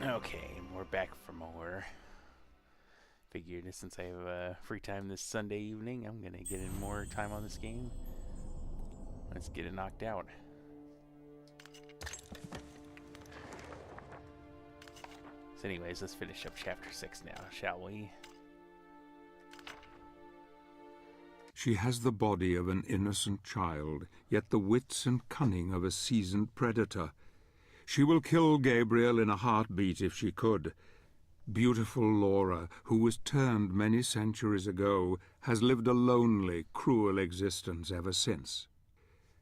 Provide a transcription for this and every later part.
Okay, we're back for more. Figured since I have free time this Sunday evening, I'm gonna get in more time on this game. Let's get it knocked out. So anyways, let's finish up chapter 6 now, shall we? She has the body of an innocent child, yet the wits and cunning of a seasoned predator. She will kill Gabriel in a heartbeat if she could. Beautiful Laura, who was turned many centuries ago, has lived a lonely, cruel existence ever since.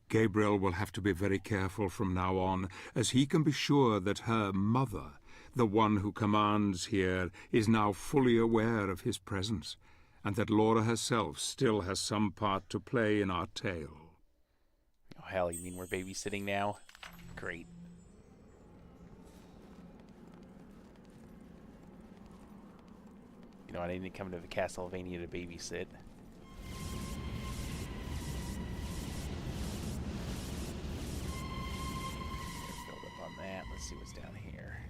Gabriel will have to be very careful from now on, as he can be sure that her mother, the one who commands here, is now fully aware of his presence, and that Laura herself still has some part to play in our tale. Oh hell, you mean we're babysitting now? Great. You know, I didn't come to the Castlevania to babysit. Let's build up on that. Let's see what's down here.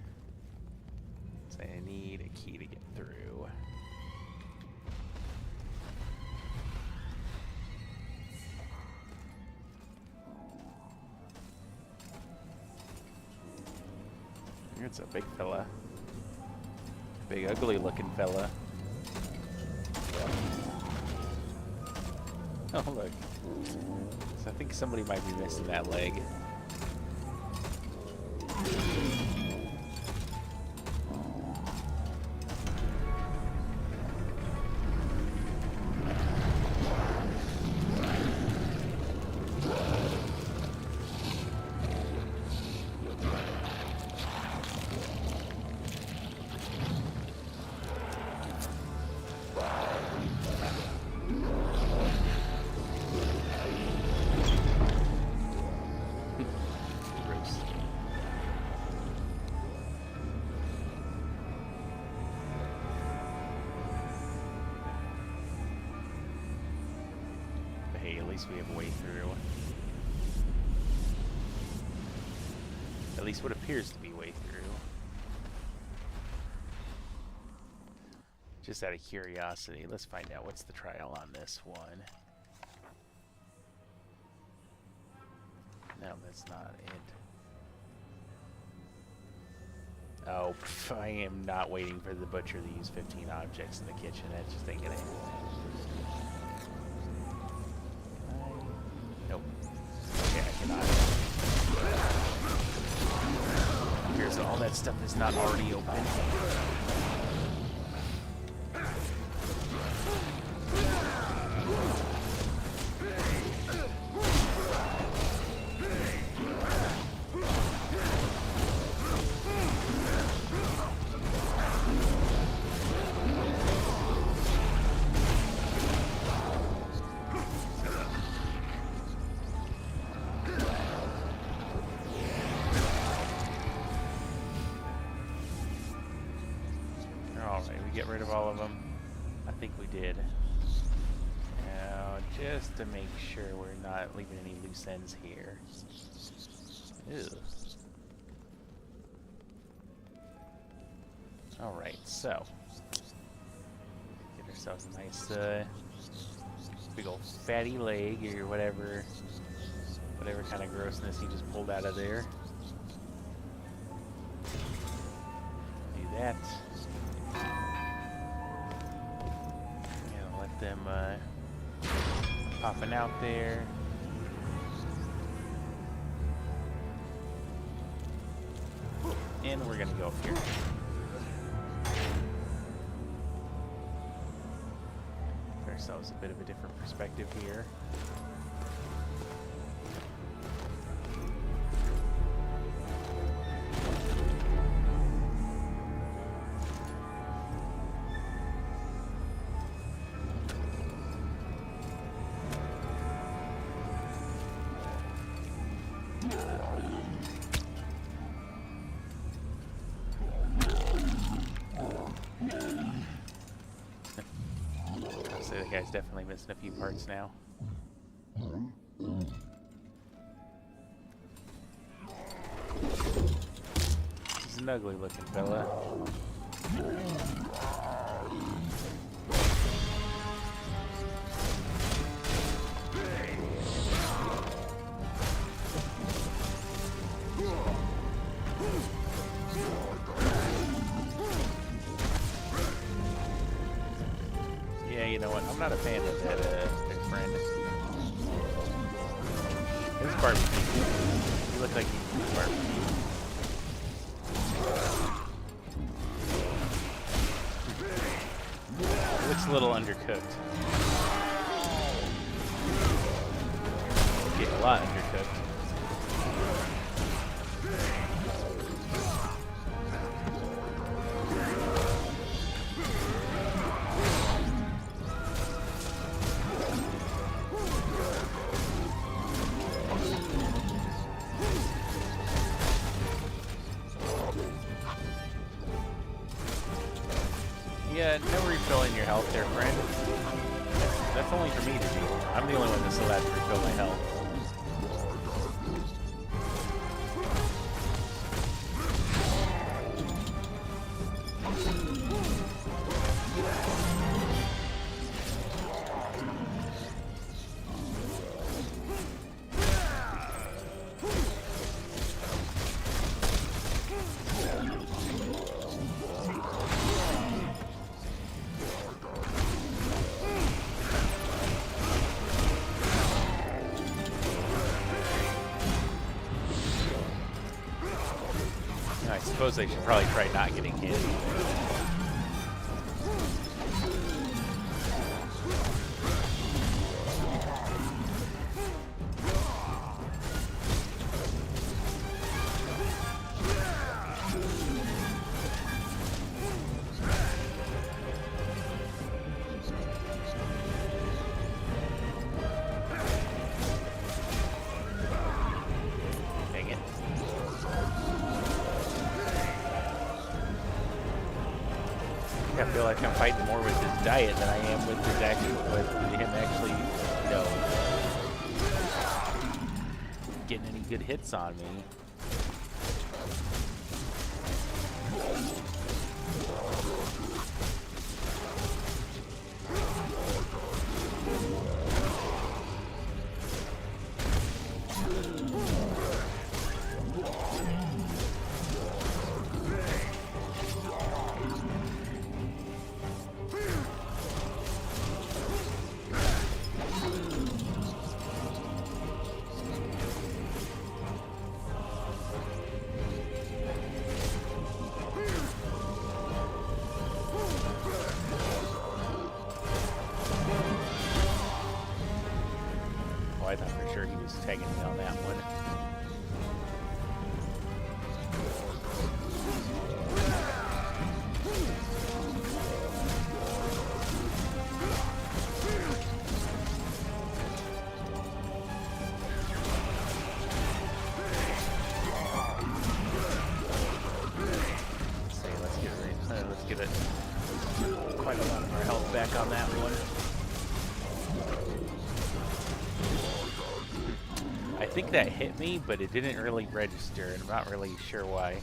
So I need a key to get through. It's a big fella. Big ugly looking fella. Oh look. So I think somebody might be missing that leg. We have a way through. At least what appears to be a way through. Just out of curiosity, let's find out what's the trial on this one. No, that's not it. Oh, I am not waiting for the butcher to use 15 objects in the kitchen. That just ain't gonna happen. Nope. Okay, I cannot. Here's all that stuff is not already open. Get rid of all of them. I think we did. Now, just to make sure we're not leaving any loose ends here. Ew. Alright, so. Get ourselves a nice, big old fatty leg or whatever kind of grossness he just pulled out of there. Do that. Them popping out there. And we're gonna go up here. Give ourselves a bit of a different perspective here. So the guy's definitely missing a few parts now. This is ugly looking fella. Yeah, you know what? I'm not a fan of that, their friend. This barbecue. You look like you eat barbecue. It looks a little undercooked. Getting a lot undercooked. Yeah, no refilling your health there, friend. That's only for me to do. I'm the only one that's allowed to refill my health. I suppose I should probably try not getting hit. Dang it. I feel like I'm fighting more with his diet than I am with his him actually, you know, getting any good hits on me. I thought for sure he was tagging me on that one. Let's get quite a lot of our health back on that one. I think that hit me, but it didn't really register, and I'm not really sure why.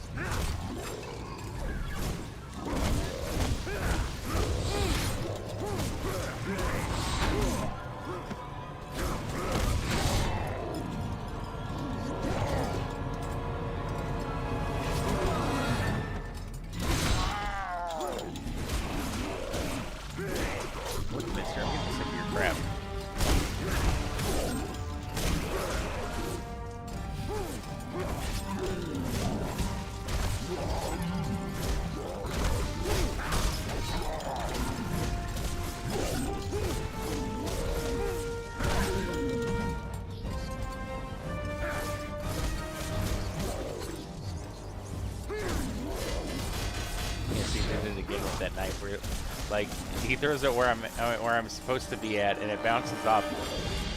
Look, mister, I'm getting sick of your crap. Again with that knife, where like he throws it where I'm supposed to be at, and it bounces off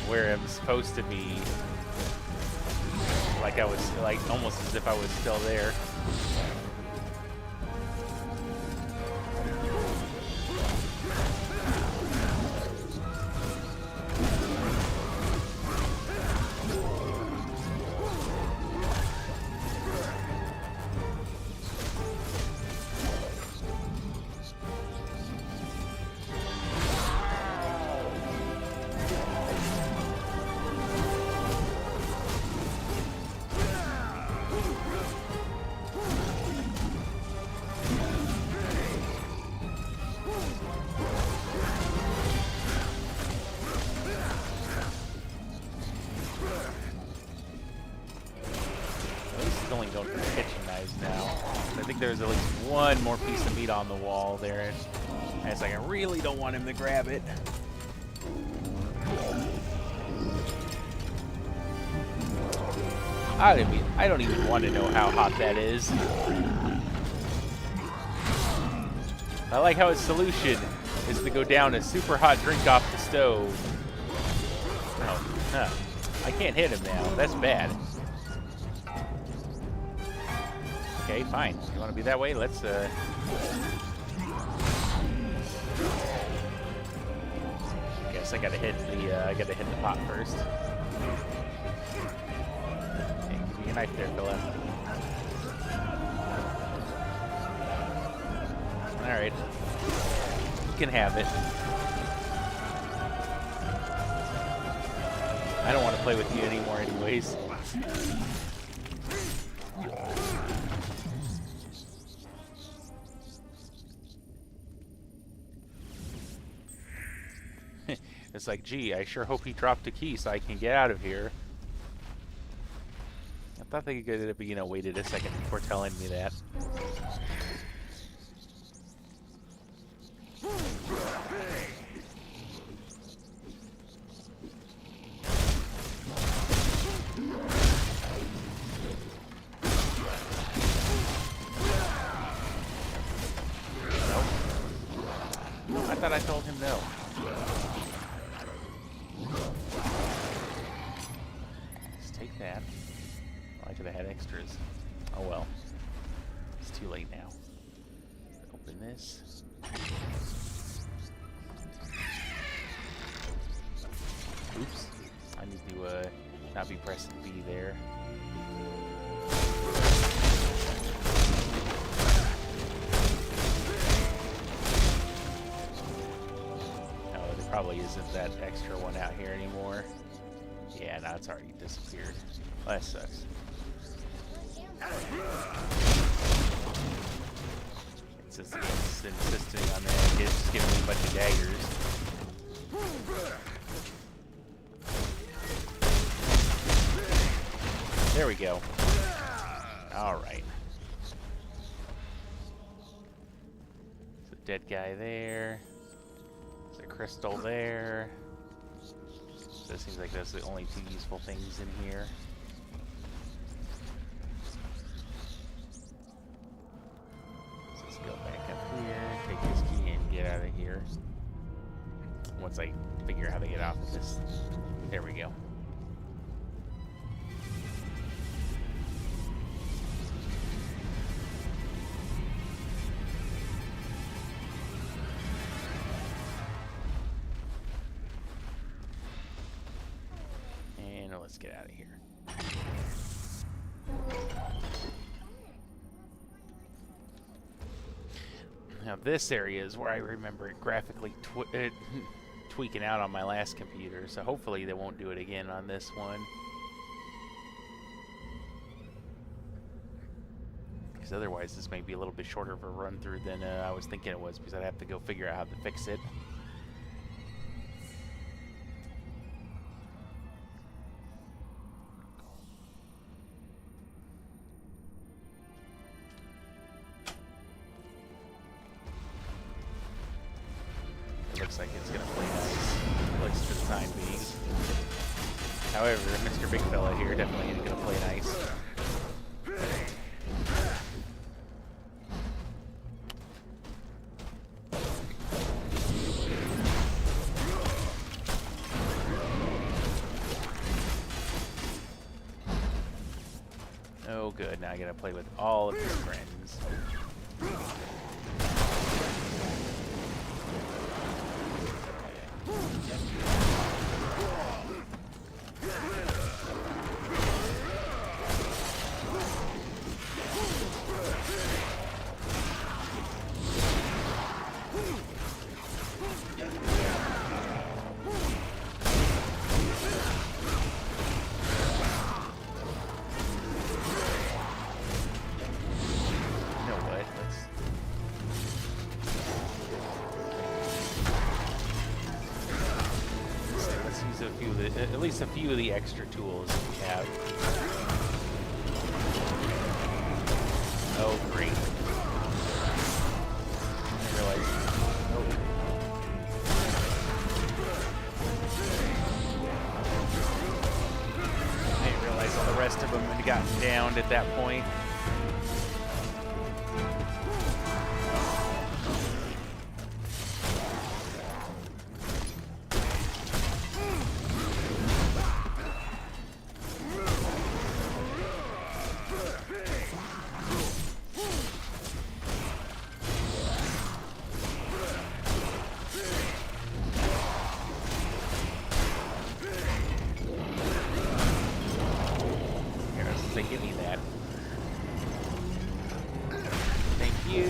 where I'm supposed to be. Like I was, like almost as if I was still there. going for the kitchen knives now. I think there's at least one more piece of meat on the wall there. And it's like I really don't want him to grab it. I don't even want to know how hot that is. I like how its solution is to go down a super hot drink off the stove. Oh, no. I can't hit him now. That's bad. Okay, fine. You want to be that way? Let's, guess I gotta hit the pot first. Okay, give me a knife there, fella. Alright. You can have it. I don't want to play with you anymore anyways. It's like, gee, I sure hope he dropped a key so I can get out of here. I thought they could have, you know, waited a second before telling me that. I thought I told him no. Let's take that. I could have had extras. Oh well. It's too late now. Open this. Oops. I need to not be pressing B there. Probably isn't that extra one out here anymore. Yeah, no, it's already disappeared. Well, that sucks. It's just insisting on that. It's just giving me a bunch of daggers. There we go. Alright. There's a dead guy there. Crystal there. So it seems like that's the only two useful things in here. Let's just go back up here, take this key, and get out of here. Once I figure out how to get off of this. There we go. Let's get out of here. Now this area is where I remember it graphically tweaking out on my last computer, so hopefully they won't do it again on this one. Because otherwise this may be a little bit shorter of a run through than I was thinking it was, because I'd have to go figure out how to fix it. Looks like it's gonna play nice, at least for the time being. However, Mr. Big Fella here definitely ain't gonna play nice. Oh good, now I gotta play with all of his friends. At least a few of the extra tools that we have. gotten downed at that point. Give me that. Thank you.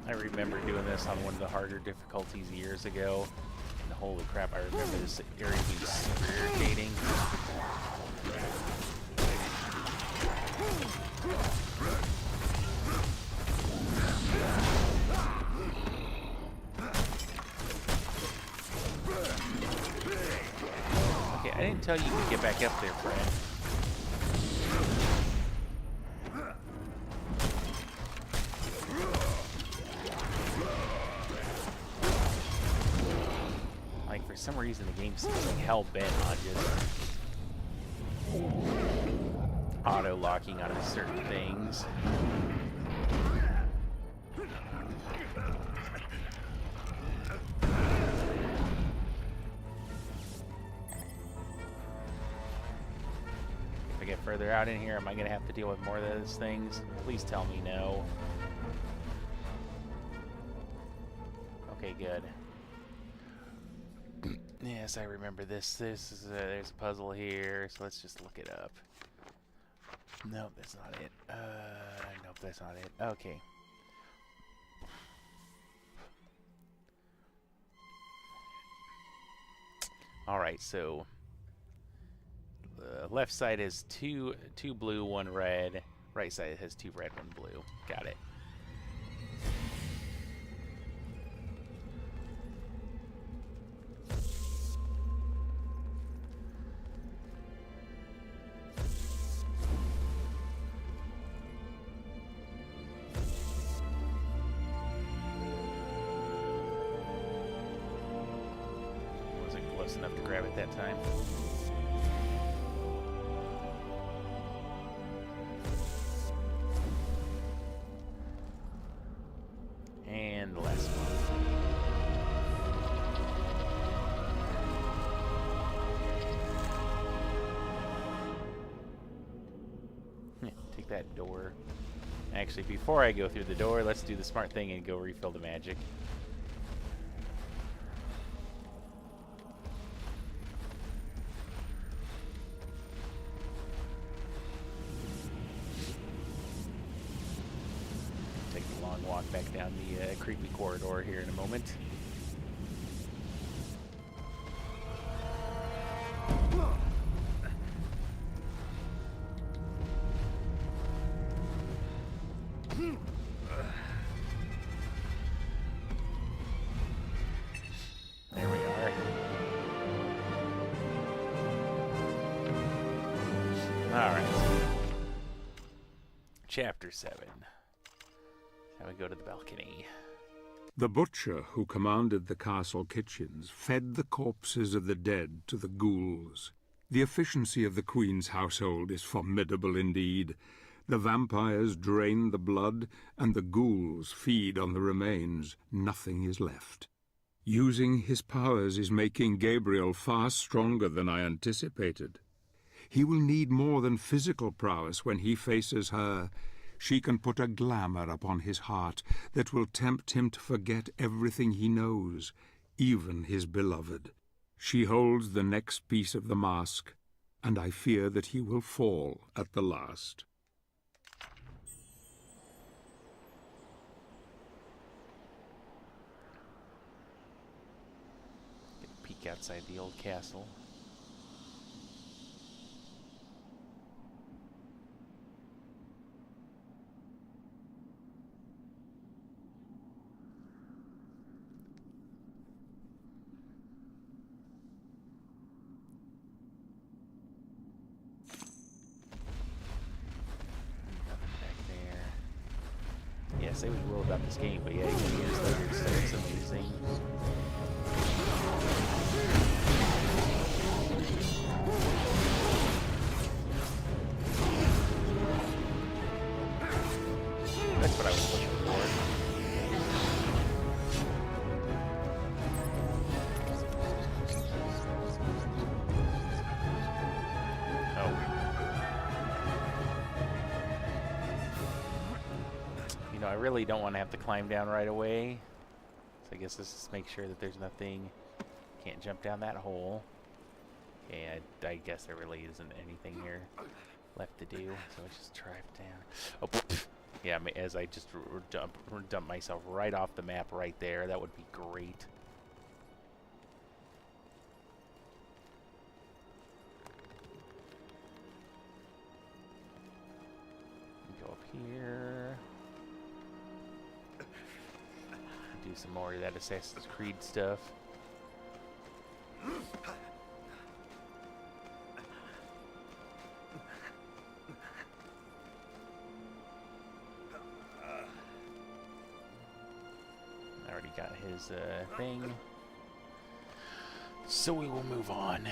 I remember doing this on one of the harder difficulties years ago. Holy crap, I remember this area being super irritating. Okay, I didn't tell you to get back up there, friend. For some reason, the game seems like hell-bent on just auto-locking onto certain things. If I get further out in here, am I going to have to deal with more of those things? Please tell me no. Okay, good. Yes, I remember this. This is there's a puzzle here, so let's just look it up. Nope, that's not it. Nope, that's not it. Okay. All right, so the left side has two blue, one red. Right side has 2 red, 1 blue. Got it. Enough to grab it that time. And the last one. Take that door. Actually, before I go through the door, let's do the smart thing and go refill the magic. Back down the creepy corridor here in a moment. There we are. All right. Chapter 7. Now we go to the balcony. The butcher who commanded the castle kitchens fed the corpses of the dead to the ghouls. The efficiency of the Queen's household is formidable indeed. The vampires drain the blood, and the ghouls feed on the remains. Nothing is left. Using his powers is making Gabriel far stronger than I anticipated. He will need more than physical prowess when he faces her. She can put a glamour upon his heart that will tempt him to forget everything he knows, even his beloved. She holds the next piece of the mask, and I fear that he will fall at the last. Get a peek outside the old castle. say what you will about this game, but yeah, even years later, it's still amazing. That's what I was looking for. Oh. You know, I really don't want to have to climb down right away. So I guess let's just make sure that there's nothing. Can't jump down that hole. Okay, I guess there really isn't anything here left to do. So let's just drive down. Oh, yeah, as I just dump myself right off the map right there. That would be great. Go up here. Do some more of that Assassin's Creed stuff. I already got his thing. So we will move on.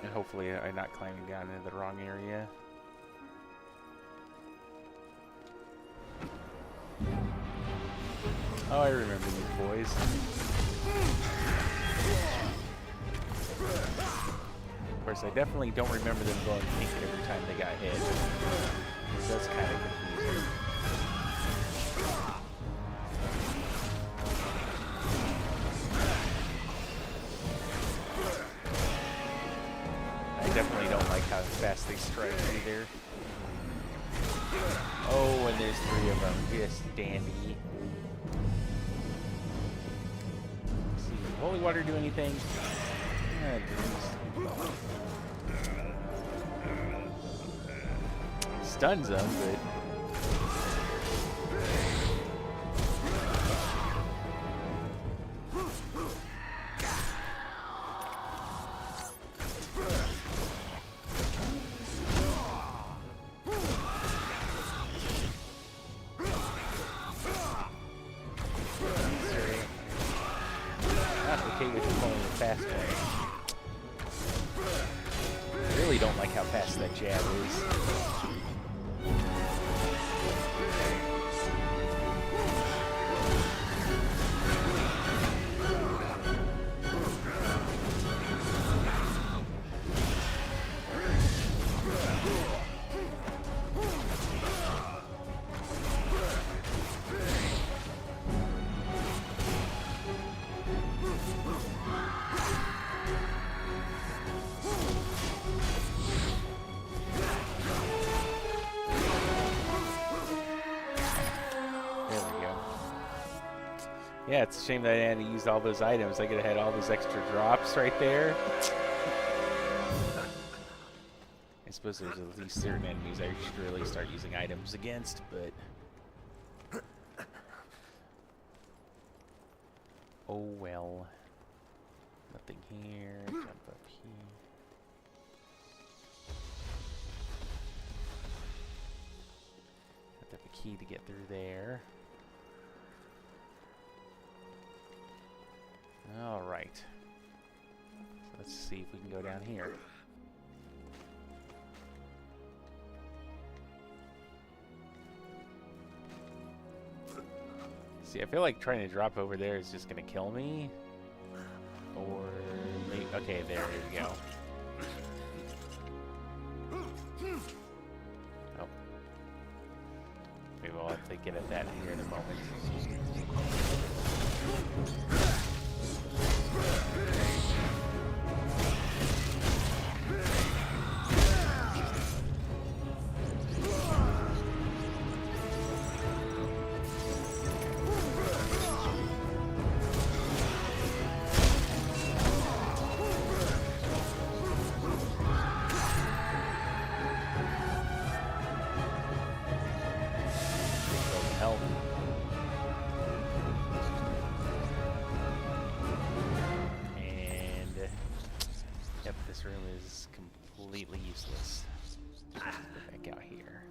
And hopefully I'm not climbing down into the wrong area. Oh, I remember these boys. Of course, I definitely don't remember them going pink every time they got hit. That's kind of confusing. I definitely don't like how fast they strike either. Oh, and there's 3 of them. Just dandy. Let's see, does holy water do anything? Yeah, it does. Stuns them, but... don't like how fast that jab is. Yeah, it's a shame that I had to use all those items. I could have had all those extra drops right there. I suppose there's at least certain enemies I should really start using items against, but... oh well. Nothing here. Jump up here. Have to have a key to get through there. All right. So let's see if we can go down here. See, I feel like trying to drop over there is just gonna kill me. Or maybe, okay, there you go. Oh. Maybe we'll have to get at that here in a moment. completely useless. Let's go back out here.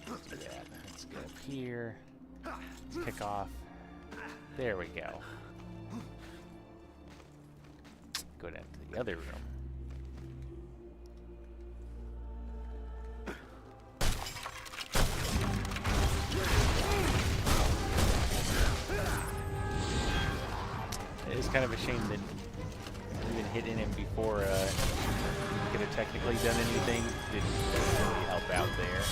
Let's do that. Let's go up here. Let's kick off. There we go. Go down to the other room. It is kind of a shame that even hitting him before he could have technically done anything didn't really help out there.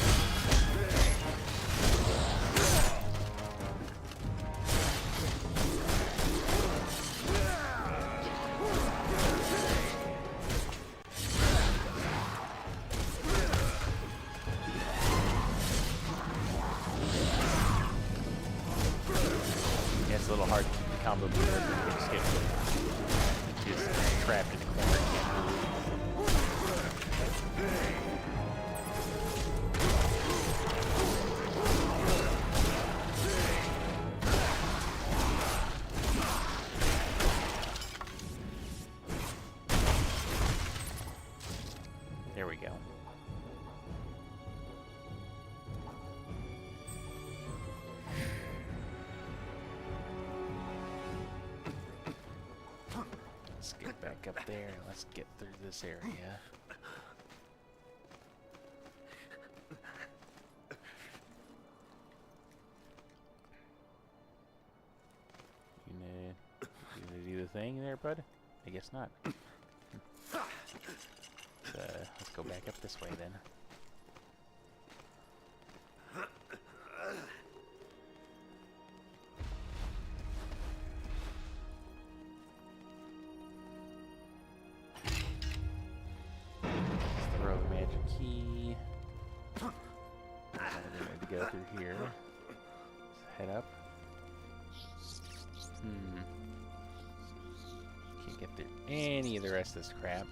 Yeah, it's a little hard to keep the combo gear if you just trapped in the corner and can't move. There we go. Let's get back up there and let's get through this area. You gonna do the thing there, bud? I guess not. Let's go back up this way then. Throw the magic key. I need to go through here. Let's head up. Can't get through any of the rest of this crap.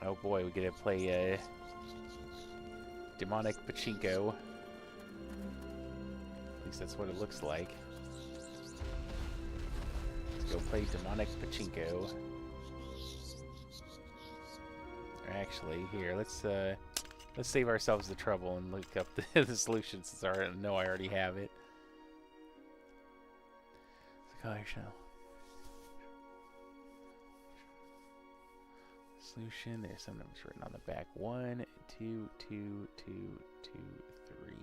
Oh boy, we get to play demonic pachinko. At least that's what it looks like. Let's go play demonic pachinko. Or actually, here, let's save ourselves the trouble and look up the solution since I know I already have it. The color shell. Solution. There's some numbers written on the back. 1, 2, 2, 2, 2, 3.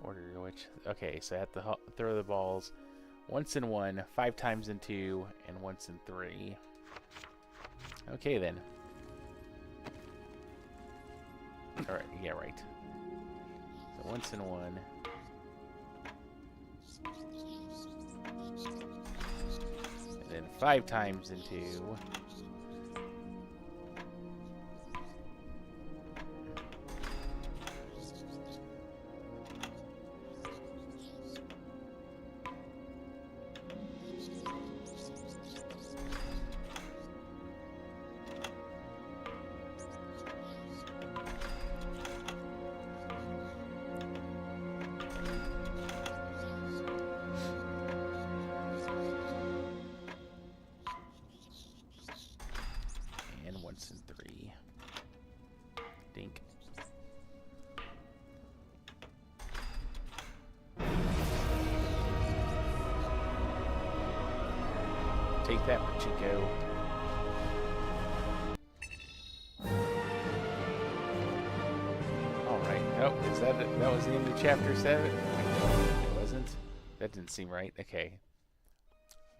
Order which? Okay, so I have to throw the balls once in 1, 5 times in 2, and once in 3. Okay then. All right. Yeah, right. So once in 1. And then 5 times in 2. Once in 3. Dink. Take that, Pachinko. Alright. Oh, is that it? That was the end of chapter 7? It wasn't? That didn't seem right. Okay.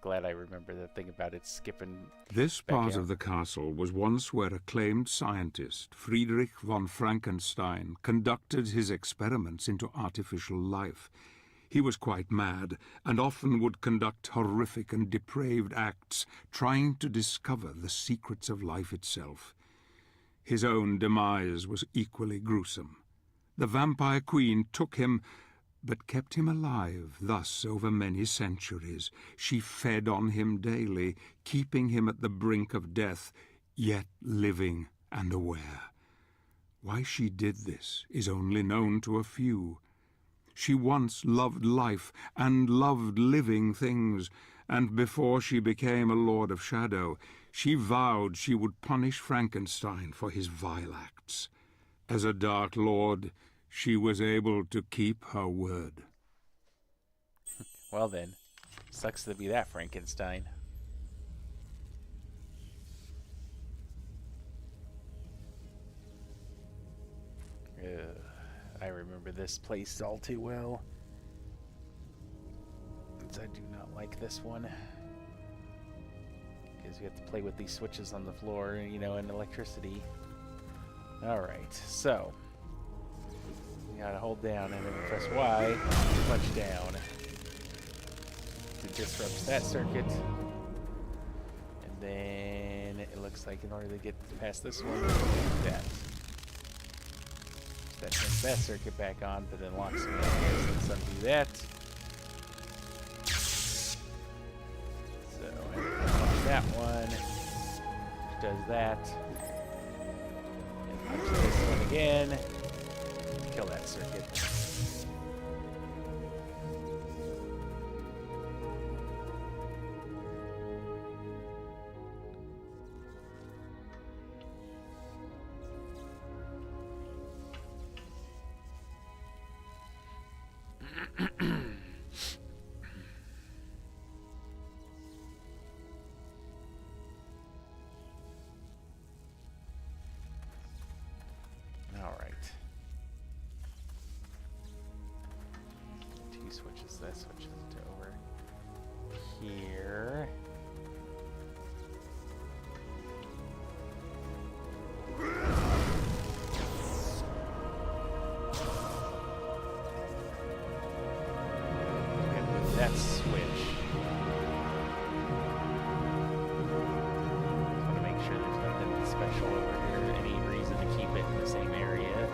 Glad I remember that thing about it skipping. This part of the castle was once where acclaimed scientist Friedrich von Frankenstein conducted his experiments into artificial life. He was quite mad and often would conduct horrific and depraved acts, trying to discover the secrets of life itself. His own demise was equally gruesome. The vampire queen took him, but kept him alive thus over many centuries. She fed on him daily, keeping him at the brink of death, yet living and aware. Why she did this is only known to a few. She once loved life and loved living things, and before she became a Lord of Shadow, She vowed she would punish Frankenstein for his vile acts. As a Dark Lord, she was able to keep her word. Well then, sucks to be that Frankenstein. I remember this place all too well. I do not like this one. Because you have to play with these switches on the floor, you know, and electricity. Alright, so. You gotta hold down and then press Y, punch down. It disrupts that circuit. And then it looks like in order to get past this one, do that. That turns that circuit back on, but then locks me out. Let's undo that. So I punch that one, which does that. And punch this one again. Kill that circuit. Switches that switches to over here. And move that switch. Just want to make sure there's nothing special over here. Any reason to keep it in the same area.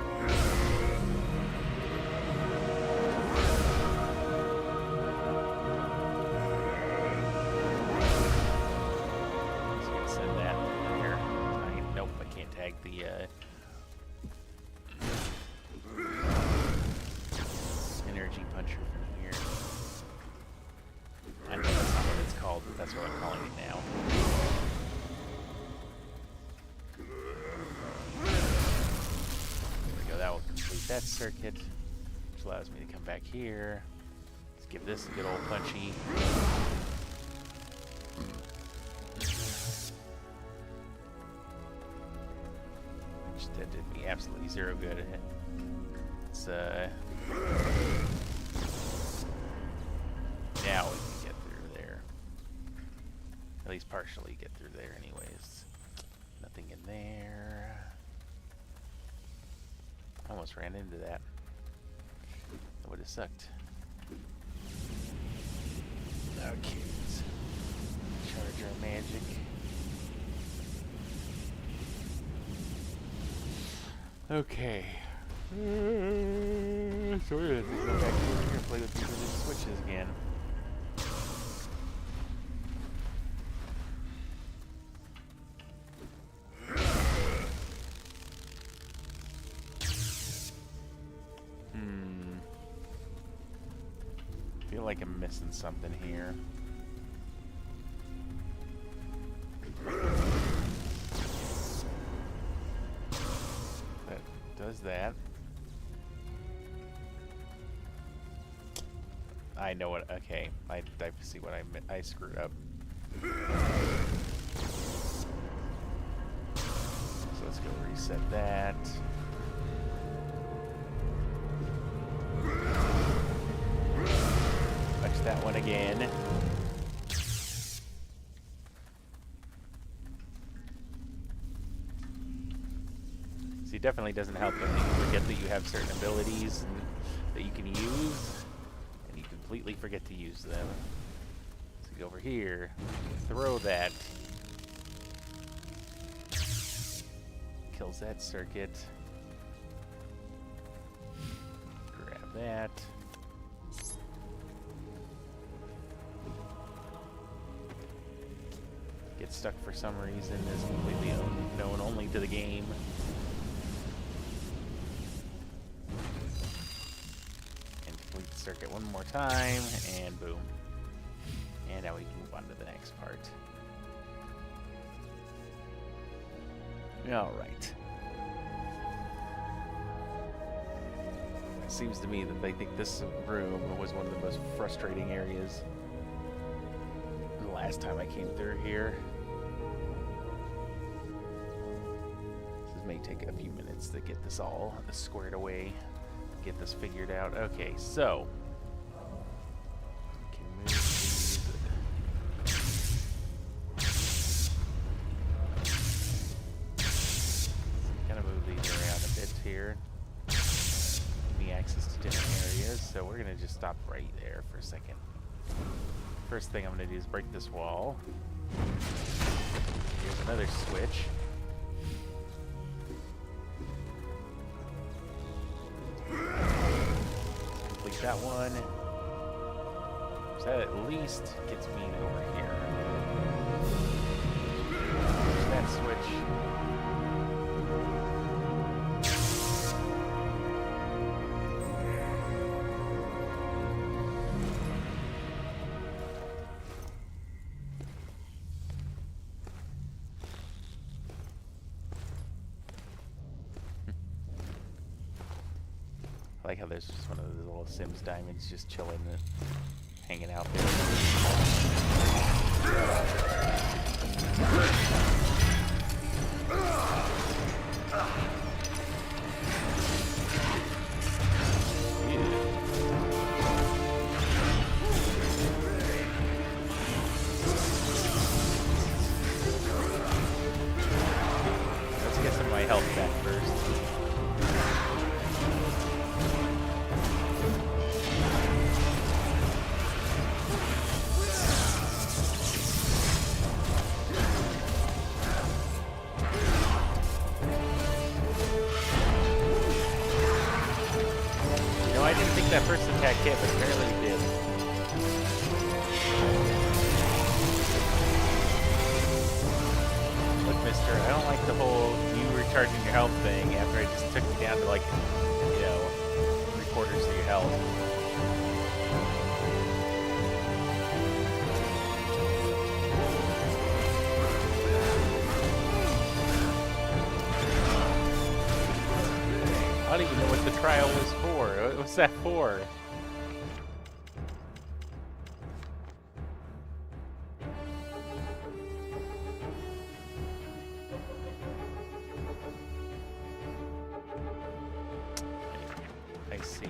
The energy puncher from here. I know that's not what it's called, but that's what I'm calling it now. There we go, that will complete that circuit, which allows me to come back here. Let's give this a good old punchy. That did me absolutely zero good. It's now we can get through there. At least partially get through there anyways. Nothing in there. Almost ran into that. That would have sucked. Okay, let's charge our magic. Okay. So we're gonna go back here and play with these little switches again. Feel like I'm missing something here. Does that. I know what, okay. I see what I screwed up. So let's go reset that. Touch that one again. It definitely doesn't help when you forget that you have certain abilities that you can use, and you completely forget to use them. So you go over here, throw that, kills that circuit, grab that, get stuck for some reason is completely known only to the game. Circuit one more time, and boom. And now we can move on to the next part. Alright. It seems to me that they think this room was one of the most frustrating areas the last time I came through here. This may take a few minutes to get this all squared away, get this figured out. Okay, so we can move these. Kind of move these around a bit here. Give me access to different areas, so we're gonna just stop right there for a second. First thing I'm gonna do is break this wall. Here's another switch. Complete that one. So that at least gets me over here. There's that switch. I like how there's just one of those little Sims diamonds just chilling and hanging out there. Let's get some of my health back first. I didn't think that first attack hit, but apparently it did. Look, mister, I don't like the whole you recharging your health thing after I just took you down to, like, you know, 3/4 of your health. I don't even know what the trial was for. What's that for? I see.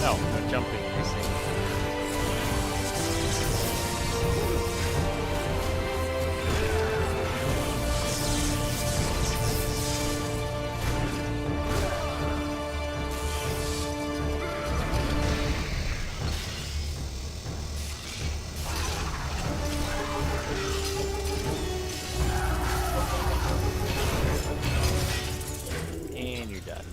No jumping, I see. And you're done.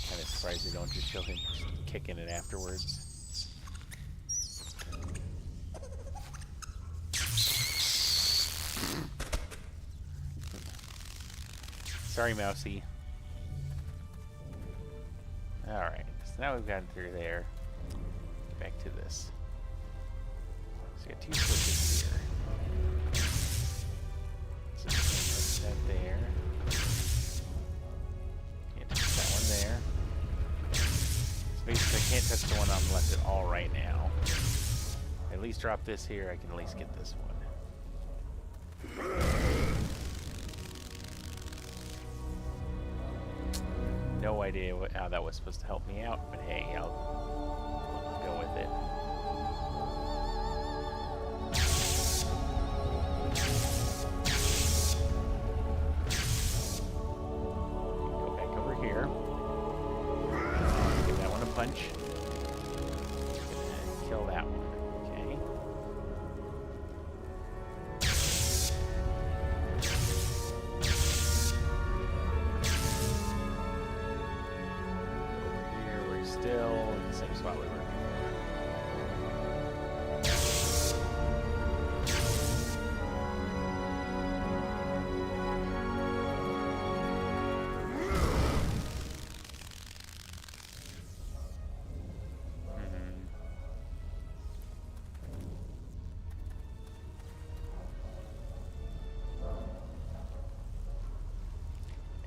Kind of surprised they don't just show him kicking it afterwards. Sorry, Mousy. Alright, so now we've gotten through there. Back to this. So we got 2 switches here. So put that there. Basically, I can't touch the one on the left at all right now. At least drop this here, I can at least get this one. No idea how that was supposed to help me out, but hey, I'll go with it. Go back over here. Give that one a punch. And kill that one. Okay. Here we're still in the same spot we were.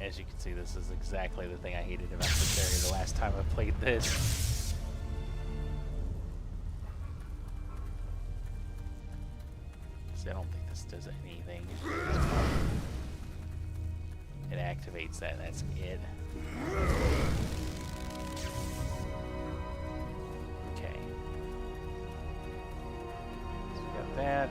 As you can see, this is exactly the thing I hated about this area the last time I played this. So I don't think this does anything. It activates that, and that's it. Okay. So we got that.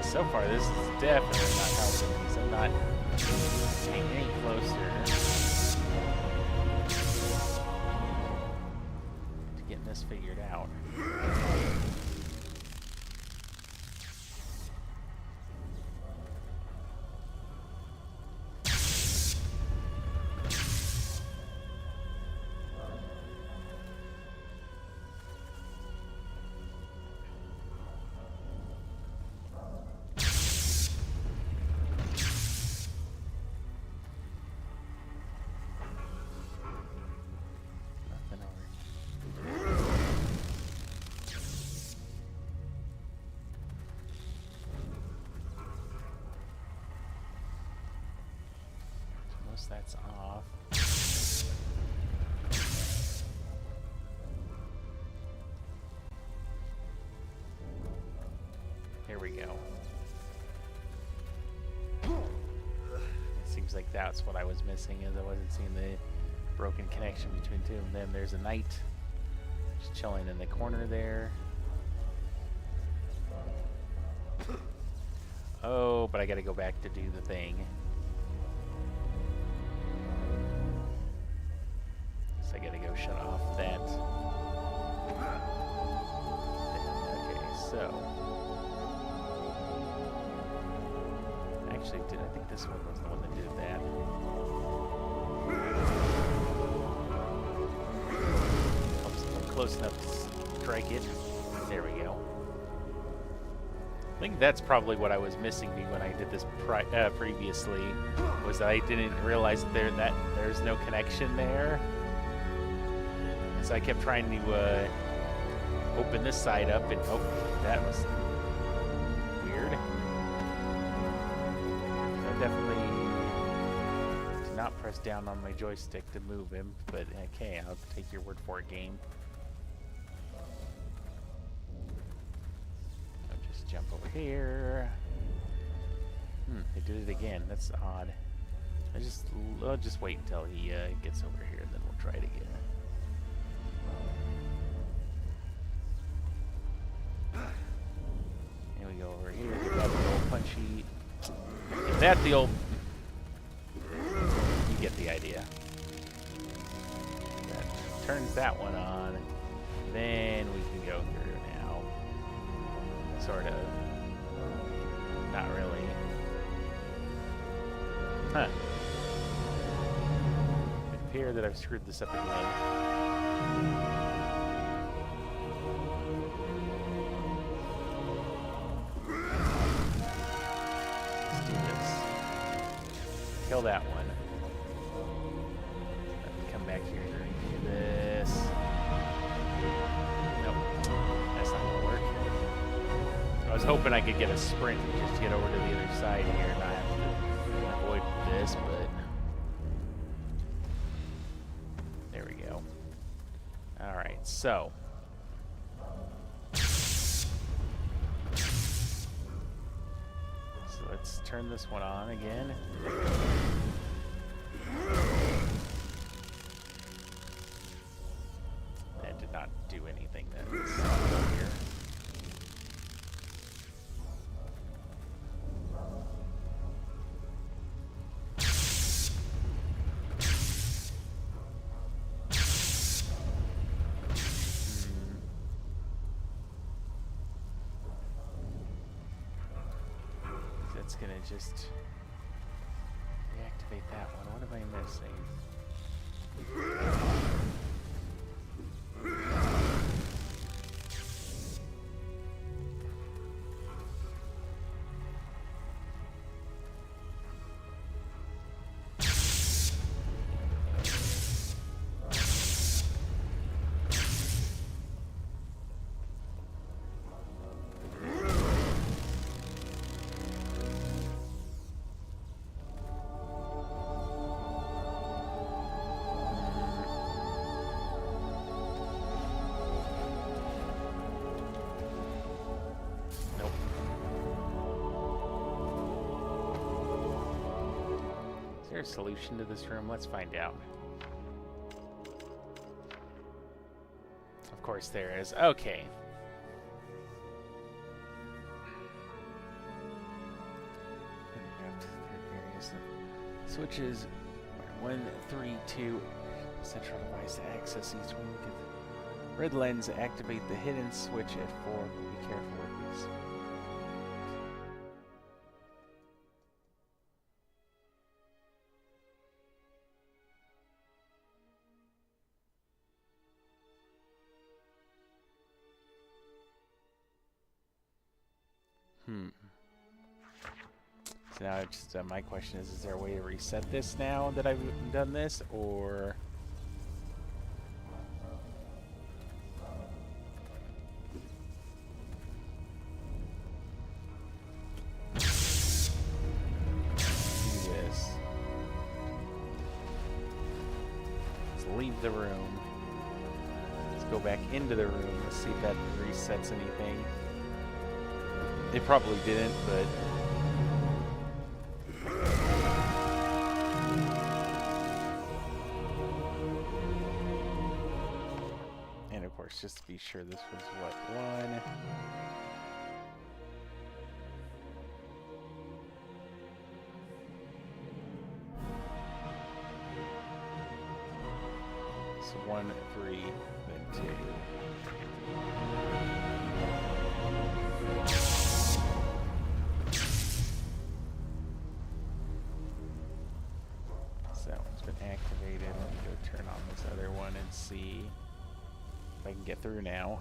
So far, this is definitely not helping me, so I'm not getting any closer to getting this figured out. That's off. Here we go. It seems like that's what I was missing, as I wasn't seeing the broken connection between two of them. There's a knight just chilling in the corner there. Oh, but I gotta go back to do the thing. I gotta go shut off that. Okay, so actually, I think this one was the one that did that. I'm close enough to strike it. There we go. I think that's probably what I was missing when I did this previously, was that I didn't realize that there's no connection there. So I kept trying to open this side up, and oh, that was weird. I definitely did not press down on my joystick to move him, but okay, I'll take your word for it, game. I'll just jump over here. They did it again. That's odd. I'll just wait until he gets over here, and then we'll try it again. And we go over here, give that the old punchy. Give that the old. You get the idea. That turns that one on. Then we can go through now. Sort of. Not really. Huh. It appears that I've screwed this up again. kill that one. Let me come back here and redo this. Nope, that's not gonna work. I was hoping I could get a sprint and just get over to the other side here and not have to avoid this, but there we go. All right, so. Let's turn this one on again. That did not do anything then. Let's stop here. It's gonna just reactivate that one. What am I missing? Is there a solution to this room? Let's find out. Of course there is. Okay. Switches 1, 3, 2. Central device to access each one. Red lens, activate the hidden switch at 4. Be careful with these. So now it's just, my question is there a way to reset this now that I've done this, or... do this. Let's leave the room. Let's go back into the room. Let's see if that resets anything. It probably didn't, but... and of course, just to be sure this was what, 1. So 1, 3, then 2. Activated. Let me go turn on this other one and see if I can get through now.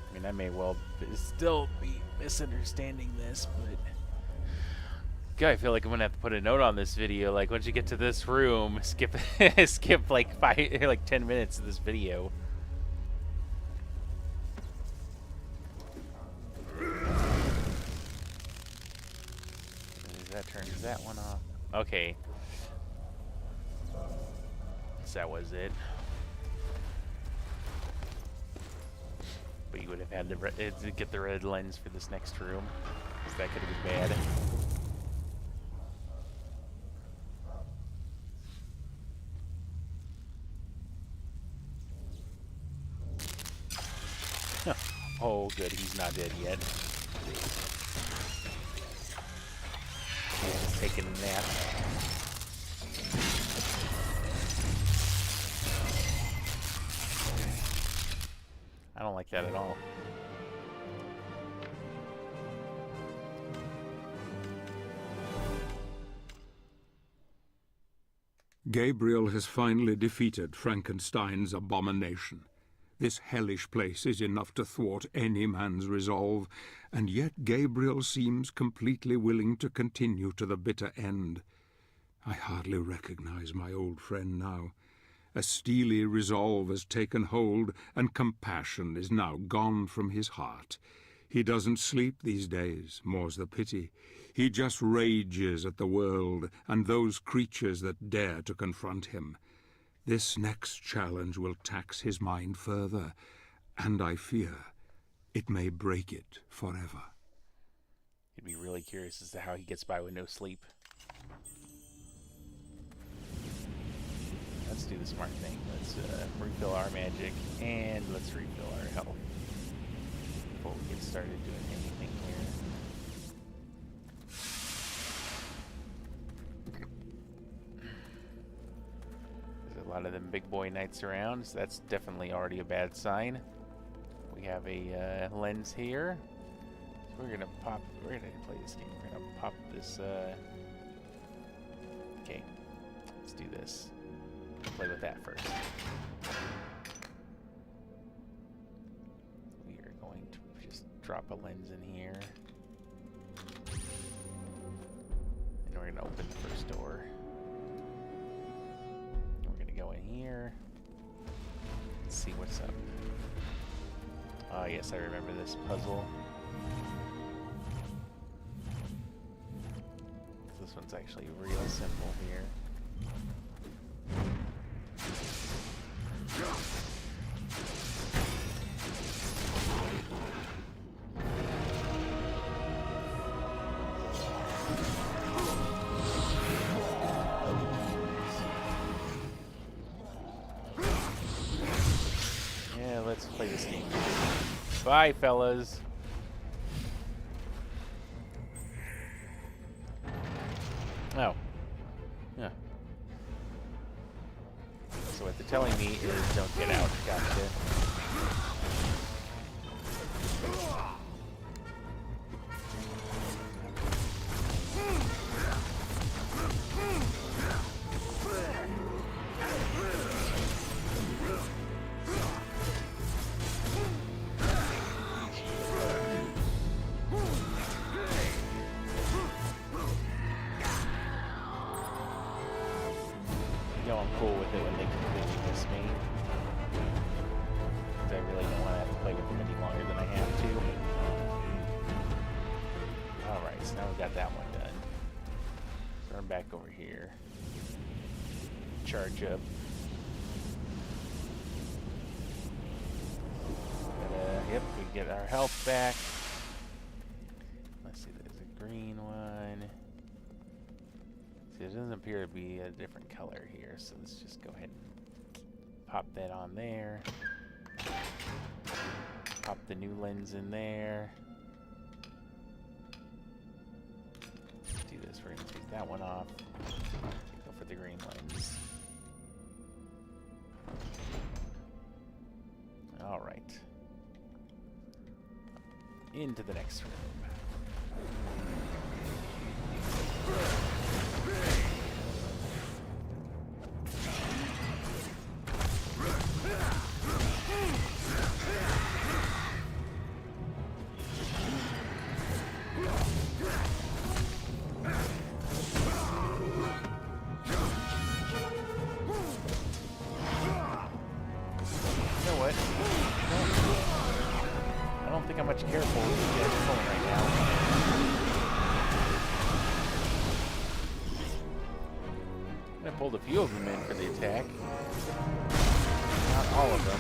I mean, I may well still be misunderstanding this, but God, I feel like I'm gonna have to put a note on this video. Like, once you get to this room, skip skip like 10 minutes of this video. That turns that one off. Okay. So that was it. But you would have had to get the red lens for this next room, because that could have been bad. Oh, good. He's not dead yet. Taking a nap. I don't like that at all. Gabriel has finally defeated Frankenstein's abomination. This hellish place is enough to thwart any man's resolve, and yet Gabriel seems completely willing to continue to the bitter end. I hardly recognize my old friend now. A steely resolve has taken hold, and compassion is now gone from his heart. He doesn't sleep these days, more's the pity. He just rages at the world and those creatures that dare to confront him. This next challenge will tax his mind further, and I fear it may break it forever. You'd be really curious as to how he gets by with no sleep. Let's do the smart thing. Let's refill our magic, and let's refill our health before we get started doing anything here. There's a lot of them big boy knights around, so that's definitely already a bad sign. We have a lens here. So we're gonna play this game. We're gonna pop this. Okay, let's do this. Play with that first. We are going to just drop a lens in here. And we're going to open the first door. And we're going to go in here. Let's see what's up. Ah, yes, I remember this puzzle. This one's actually real simple here. Yeah, let's play this game. Bye, fellas. Oh. Yeah. So what they're telling me is don't get out. Gotcha. I'm cool with it when they completely miss me. I really don't want to have to play with them any longer than I have to. Alright, so now we got that one done. So I'm back over here. Charge up. Yep, we get our health back. Let's see, there's a green one. It doesn't appear to be a different color here, so let's just go ahead and pop that on there. Pop the new lens in there. Let's do this. We're going to take that one off. Go for the green lens. Alright. Into the next room. I don't think I'm much careful with the phone right now. I pulled a few of them in for the attack. Not all of them.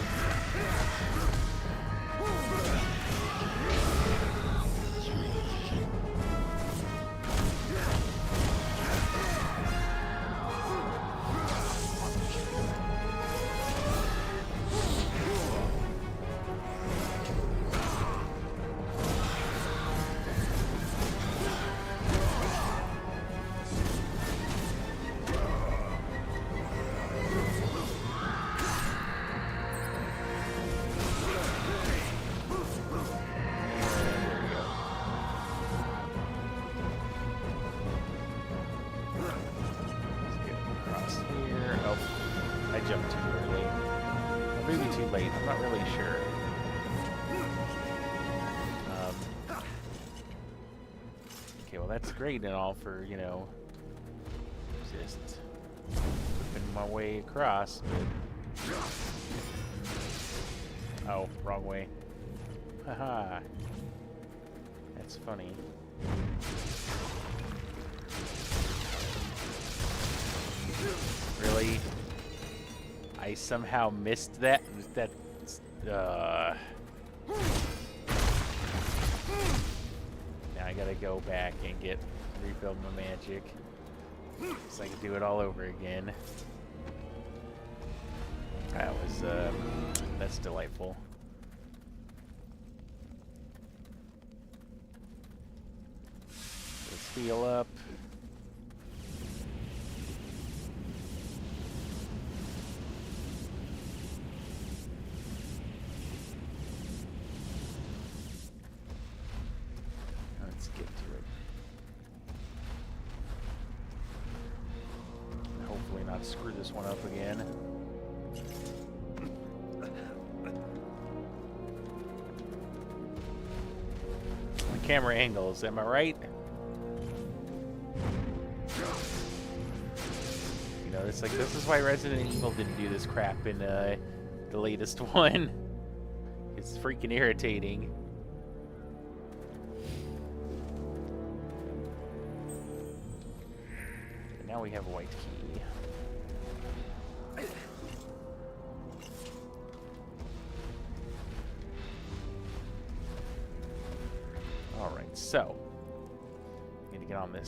Jumped too early. maybe too late. I'm not really sure. Okay, well that's great and all for, you know, just whipping my way across, but... Oh, wrong way. Haha. That's funny. Really? I somehow missed that? Now I gotta go back and rebuild my magic. So I can do it all over again. That was, that's delightful. Let's heal up. Let's get to it. Hopefully not screw this one up again. Camera angles, am I right? You know, it's like, this is why Resident Evil didn't do this crap in the latest one. It's freaking irritating. And now we have a white key. Alright, so need to get on that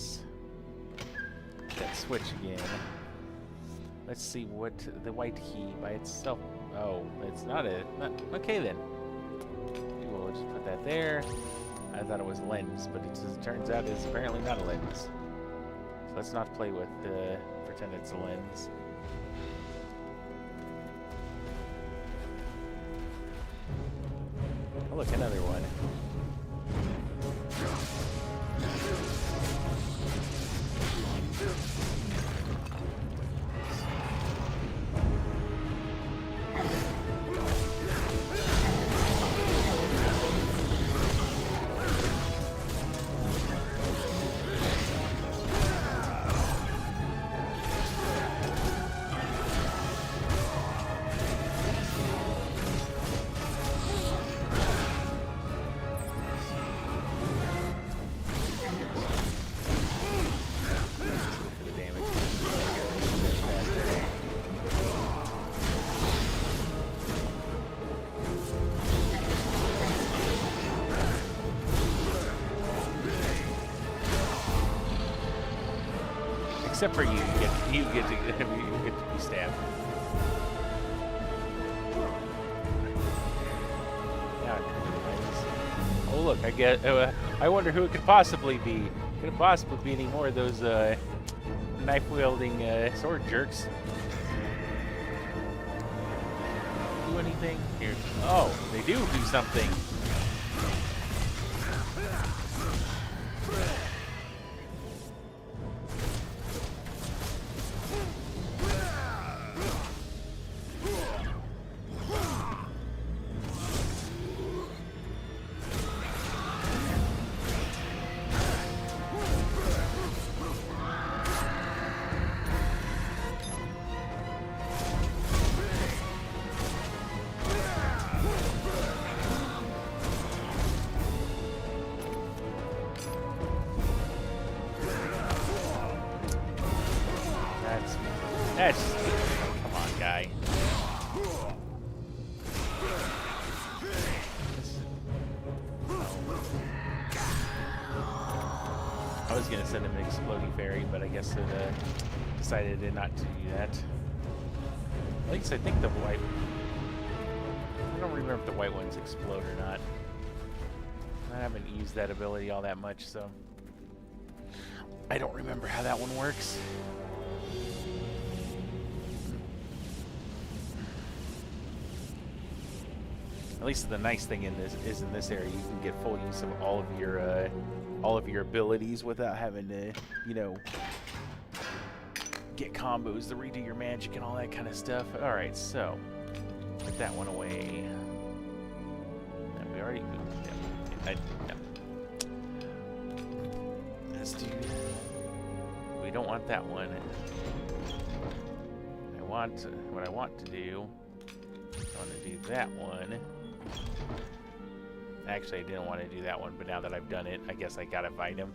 switch again. Let's see what the white key by itself. Oh, it's not okay then. We'll just put that there. I thought it was a lens, but it turns out it's apparently not a lens. So let's not play with pretend it's a lens. Oh look, another one. Except for you, you get to be stabbed. Oh look, I wonder who it could possibly be. Could it possibly be any more of those knife-wielding sword jerks? Do anything here? Oh, they do something. That's come on, guy. I was gonna send him an exploding fairy, but I guess it decided not to do that. At least I think the white. I don't remember if the white ones explode or not. I haven't used that ability all that much, so I don't remember how that one works. At least the nice thing in this area, you can get full use of all of your abilities without having to, you know, get combos to redo your magic and all that kind of stuff. All right, so Put that one away. And we already... Yeah. This dude... We don't want that one. What I want to do... I want to do that one. Actually, I didn't want to do that one, but now that I've done it, I guess I gotta fight him.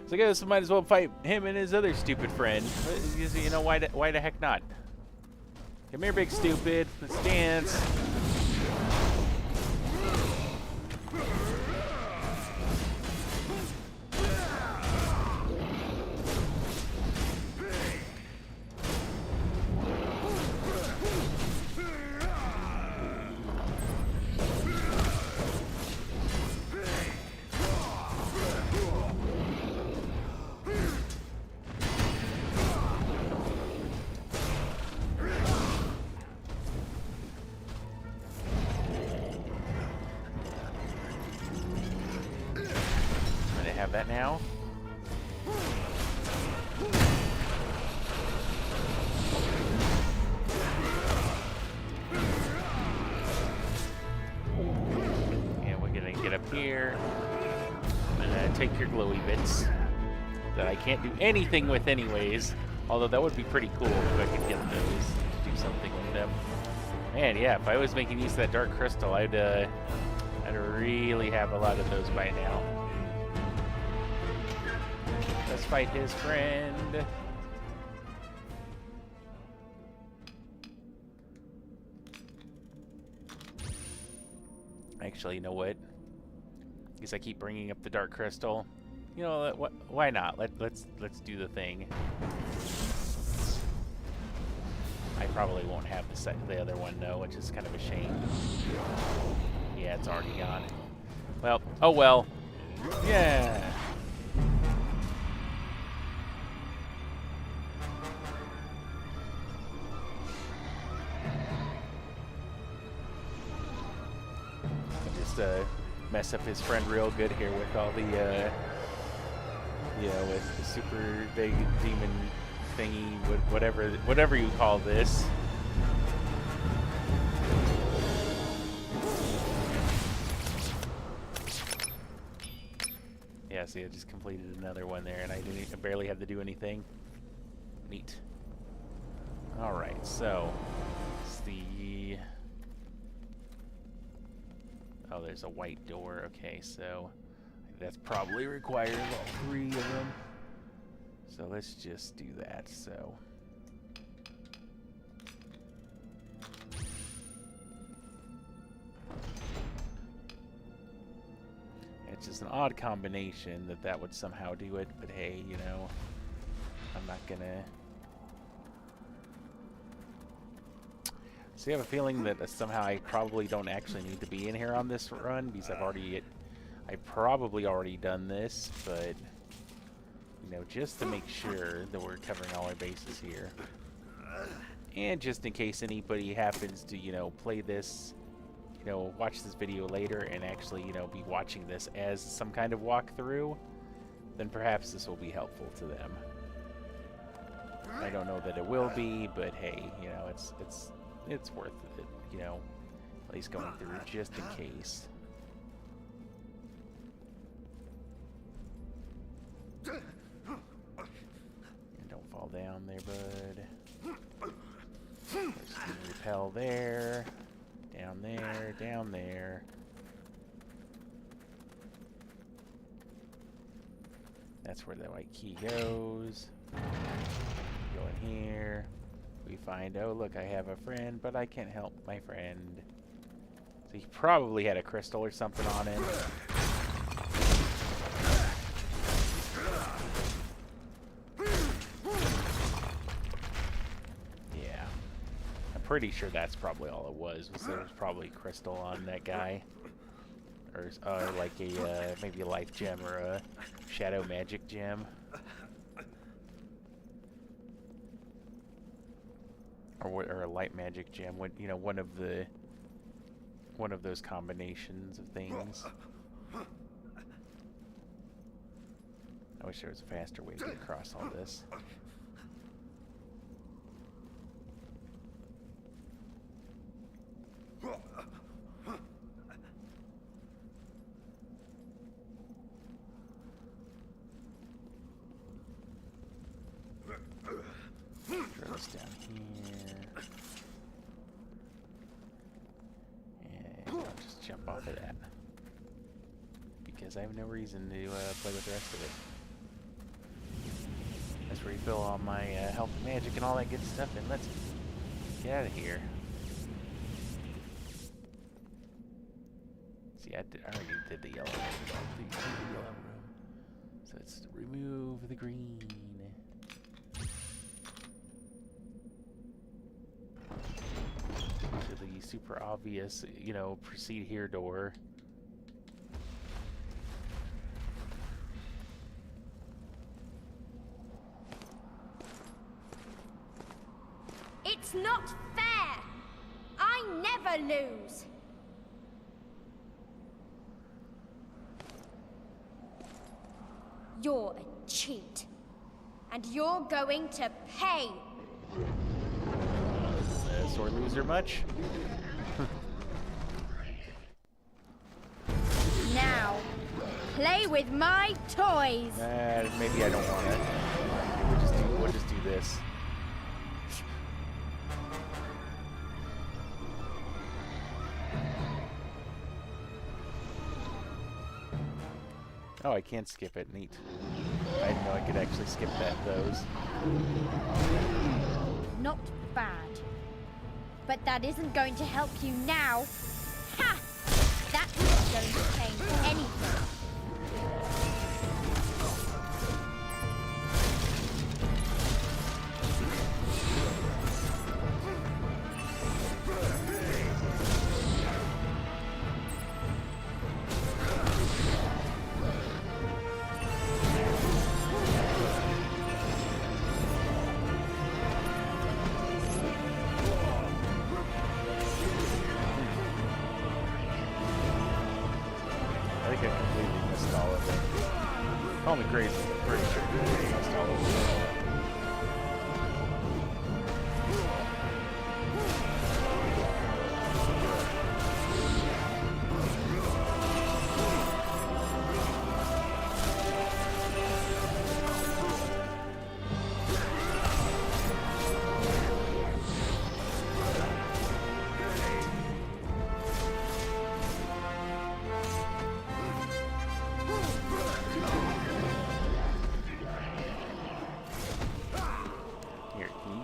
So I guess I might as well fight him and his other stupid friend. You know, why the heck not? Come here, big stupid. Let's dance. Have that now. And we're gonna get up here. I'm gonna take your glowy bits that I can't do anything with anyways. Although that would be pretty cool if I could get those to do something with them. Man, yeah, if I was making use of that dark crystal, I'd really have a lot of those by now. Let's fight his friend. Actually, you know what? Because I keep bringing up the dark crystal. You know what? Why not? Let's do the thing. I probably won't have the other one though, which is kind of a shame. Yeah, it's already gone. Well, oh well. Yeah. Mess up his friend real good here with all the with the super big demon thingy, whatever you call this. Yeah, see, I just completed another one there, and I barely had to do anything. Neat. All right, so it's the... Oh, there's a white door. Okay, so that's probably requires all 3 of them. So let's just do that. So it's just an odd combination that would somehow do it. But hey, you know, I'm not gonna. So I have a feeling that somehow I probably don't actually need to be in here on this run because I probably already done this, but you know, just to make sure that we're covering all our bases here, and just in case anybody happens to, you know, play this, you know, watch this video later and actually, you know, be watching this as some kind of walkthrough, then perhaps this will be helpful to them. I don't know that it will be, but hey, you know, it's worth it, you know, at least going through just in case. And don't fall down there, bud. Just repel there. Down there, down there. That's where the white key goes. Go in here. We find, oh look, I have a friend, but I can't help my friend. So he probably had a crystal or something on him. Yeah. I'm pretty sure that's probably all it was there was probably crystal on that guy. Or like a, maybe a life gem or a shadow magic gem. Or a light magic gem, you know, one of those combinations of things. I wish there was a faster way to get across all this. Throw this down here. And I'll just jump off of that. Because I have no reason to play with the rest of it. Let's refill all my health and magic and all that good stuff, and let's get out of here. See, I already did the yellow room. The yellow room. So let's remove the green. To the super obvious, you know, proceed here door. It's not fair! I never lose! You're a cheat. And you're going to pay! Sore loser much? Now, play with my toys! Maybe I don't want to. We'll just do this. Oh, I can't skip it. Neat. I didn't know I could actually skip those. Not bad. But that isn't going to help you now. Ha! That isn't going to change anything. Call me crazy, but pretty sure I missed all of them.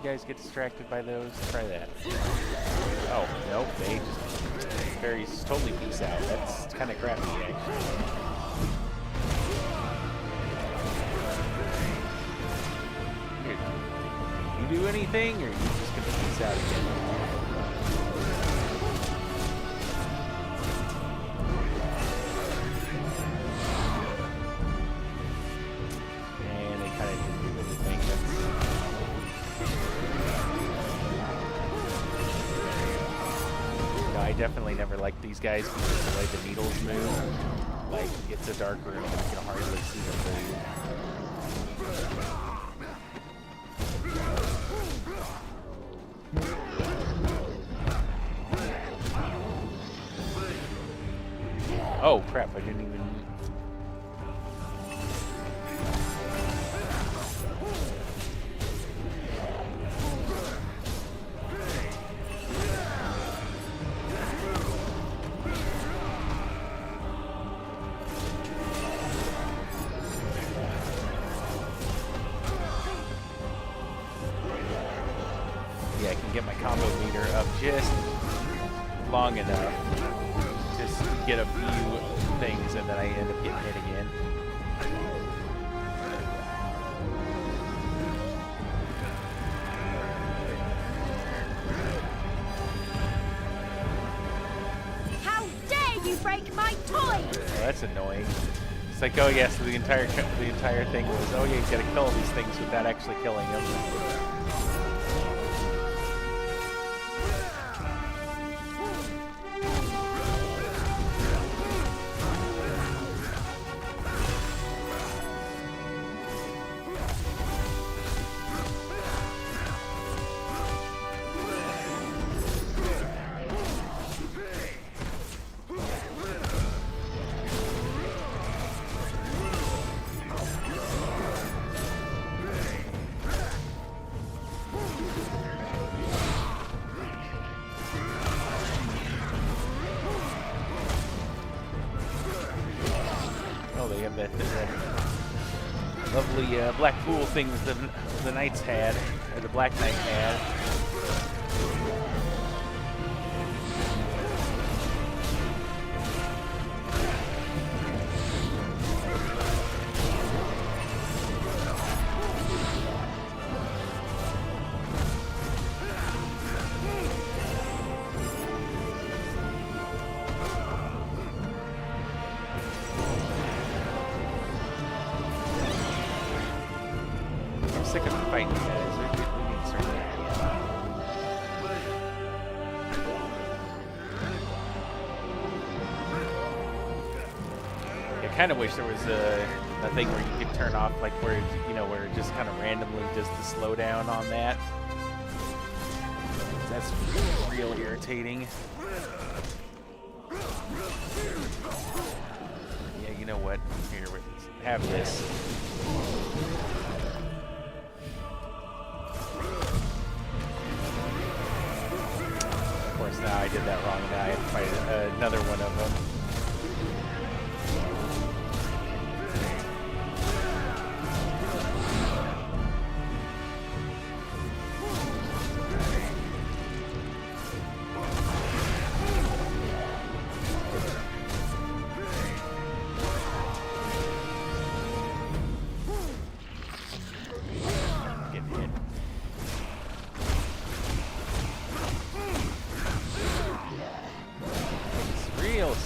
You guys get distracted by those? Try that. Oh, nope, they just fairies totally peace out. That's kind of crappy, actually. Here, you do anything, or are you just gonna peace out again? And they kind of didn't do anything. I definitely never liked these guys because of the way the needles move. Like, it's a dark room and you can hardly see them move. Oh crap, I didn't even... Yeah, I can get my combo meter up just long enough to get a few things, and then I end up getting hit again. How dare you break my toys! Oh, that's annoying. It's like, oh yeah, so the entire thing was, oh yeah, you gotta kill these things without actually killing them. we have that lovely black pool thing that the knights had, or the Black Knight had. Sick of fighting you guys. We need to start that again. I kind of wish there was a thing where you could turn off, like where where it just kind of randomly just to slow down on that. That's real irritating. Yeah, you know what? Here, have this. Now I did that wrong. Now I have to fight another one of them.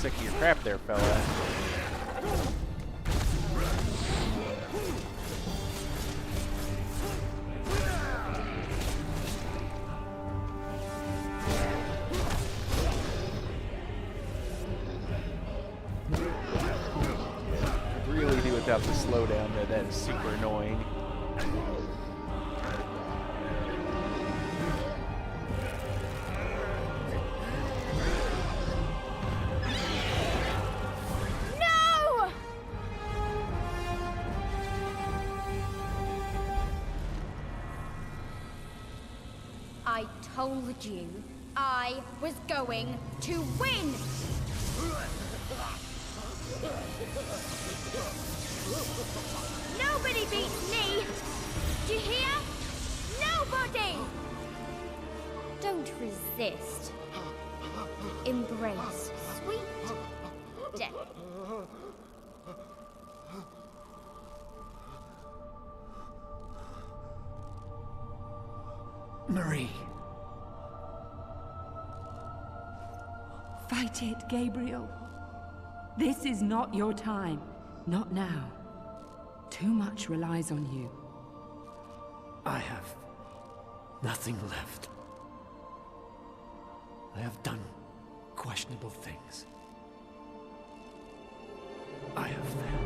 Sick of your crap there, fella. Really do without the slowdown there. That is super annoying. I told you I was going to win! Nobody beats me! Do you hear? Nobody! Don't resist. Embrace sweet death. Marie. Fight it, Gabriel. This is not your time. Not now. Too much relies on you. I have nothing left. I have done questionable things. I have failed.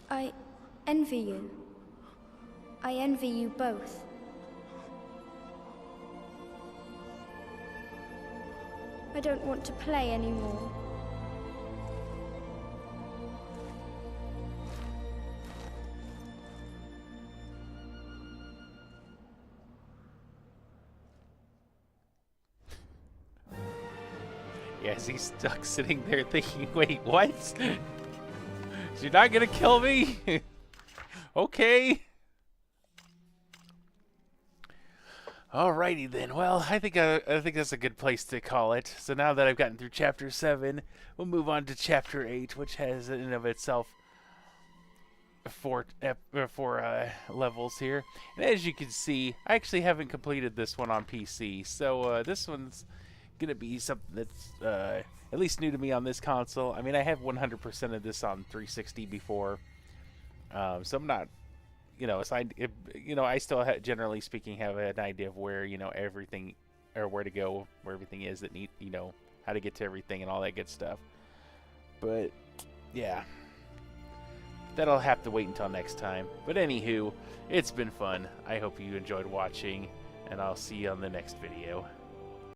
I envy you. I envy you both. I don't want to play anymore. Yes, he's stuck sitting there thinking, wait, what? You're not gonna kill me? Okay. Alrighty then. Well, I think that's a good place to call it. So now that I've gotten through Chapter 7, we'll move on to Chapter 8, which has in and of itself four levels here. And as you can see, I actually haven't completed this one on PC. So this one's gonna be something that's at least new to me on this console. I mean, I have 100% of this on 360 before, so I'm not, I still generally speaking have an idea of where everything, or where to go, where everything is that need, how to get to everything and all that good stuff. But yeah, that'll have to wait until next time. But anywho, it's been fun. I hope you enjoyed watching, and I'll see you on the next video.